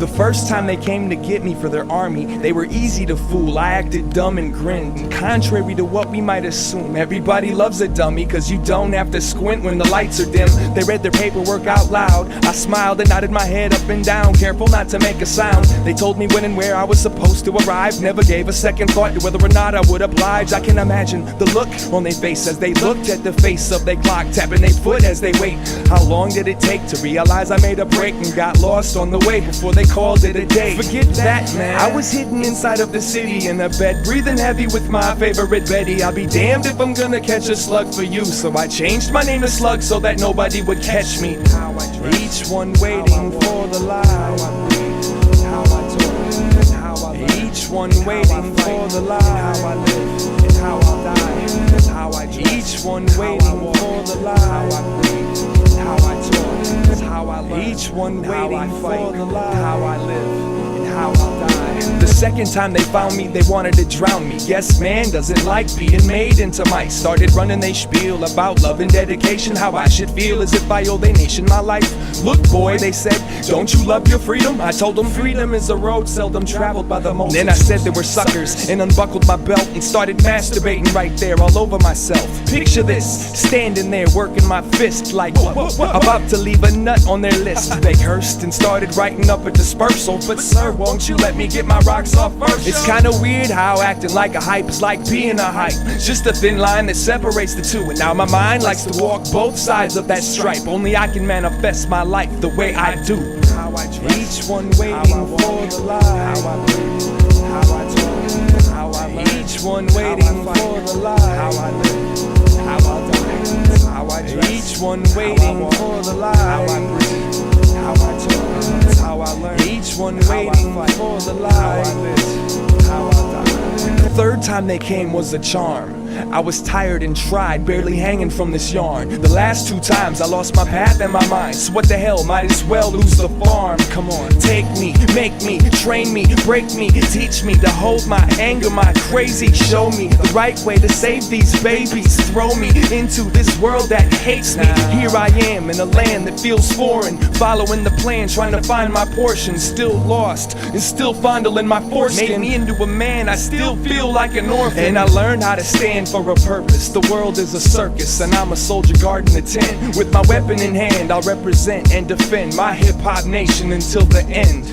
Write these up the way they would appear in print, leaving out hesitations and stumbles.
The first time they came to get me for their army, they were easy to fool. I acted dumb and grinned, and contrary to what we might assume, everybody loves a dummy, cause you don't have to squint when the lights are dim. They read their paperwork out loud. I smiled and nodded my head up and down, careful not to make a sound. They told me when and where I was supposed to arrive, never gave a second thought to whether or not I would oblige. I can imagine the look on their face as they looked at the face of their clock, tapping their foot as they wait. How long did it take to realize I made a break and got lost on the way before they called it a day? Forget that, man. I was hidden inside of the city in a bed, breathing heavy with my favorite Betty. I'll be damned if I'm gonna catch a slug for you, so I changed my name to Slug so that nobody would catch me. Each one waiting for the light. Each one waiting for the light. Each one waiting for the light. Each one waiting for the light. How I live and how I die. The second time they found me, they wanted to drown me. Yes, man doesn't like being made into mice. Started running they spiel about love and dedication, how I should feel as if I owe they nation my life. Look, boy, they said, don't you love your freedom? I told them freedom is a road seldom traveled by the most. Then I said they were suckers and unbuckled my belt and started masturbating right there all over myself. Picture this, standing there working my fist like about to leave a nut on their list. They cursed and started writing up a dispersal, but sir, won't you let me get my rocks off first? It's kinda weird how acting like a hype is like being a hype. Just a thin line that separates the two, and now my mind likes to walk both sides of that stripe. Only I can manifest my life the way I do. Each one waiting for the light. Each one waiting for the light. Each one waiting for the light. Each one waiting for the light. The third time they came was a charm. I was tired and tried, barely hanging from this yarn. The last two times I lost my path and my mind, so what the hell, might as well lose the farm. Come on, take me, make me, train me, break me, teach me to hold my anger, my crazy. Show me the right way to save these babies. Throw me into this world that hates me. Here I am in a land that feels foreign, following the plan, trying to find my portion. Still lost and still fondling my foreskin. Made me into a man, I still feel like an orphan. And I learned how to stand for a purpose. The world is a circus and I'm a soldier guarding the tent. With my weapon in hand, I'll represent and defend my hip-hop nation until the end.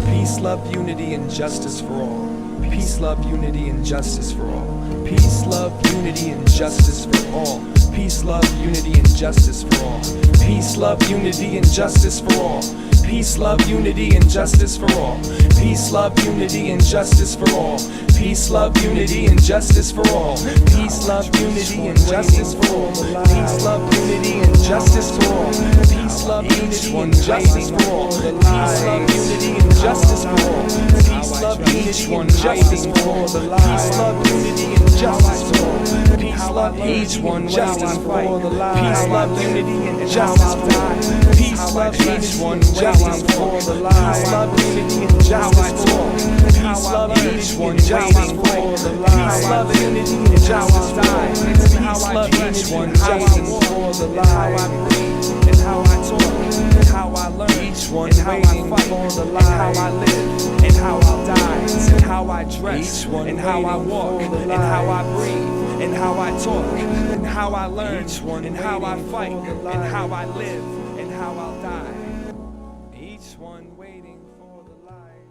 Peace, love, unity, and justice for all. Peace, love, unity, and justice for all. Peace, love, unity, and justice for all. Peace, love, unity, and justice for all. Peace, love, unity, and justice for all. Peace, love, unity, and justice for all. Peace, love, unity, and justice for all. Peace, love, unity, and justice for all. Peace, love, unity, and justice for all. Peace, love, unity, and justice for all. Peace, love, unity, and justice for all. Peace, love, unity, and justice for all. Peace, love, unity, and justice for all. Peace, love, unity, and justice for all. Peace, love, each one justice for all. Peace, love, unity, and justice for all. Peace, love, each one justice for all. Peace, love, unity, and justice for all. Peace, love, each one justice for all. Peace, love, unity, and justice for all. Peace, love, each one justice for the light. And how I talk, and how I learn, each one waiting for the light. And how I live, and how I'll die, and how I dress, and how I walk, and how I breathe, and how I talk, and how I learn, and how I fight, and how I live, and how I'll die. Each one waiting for the light.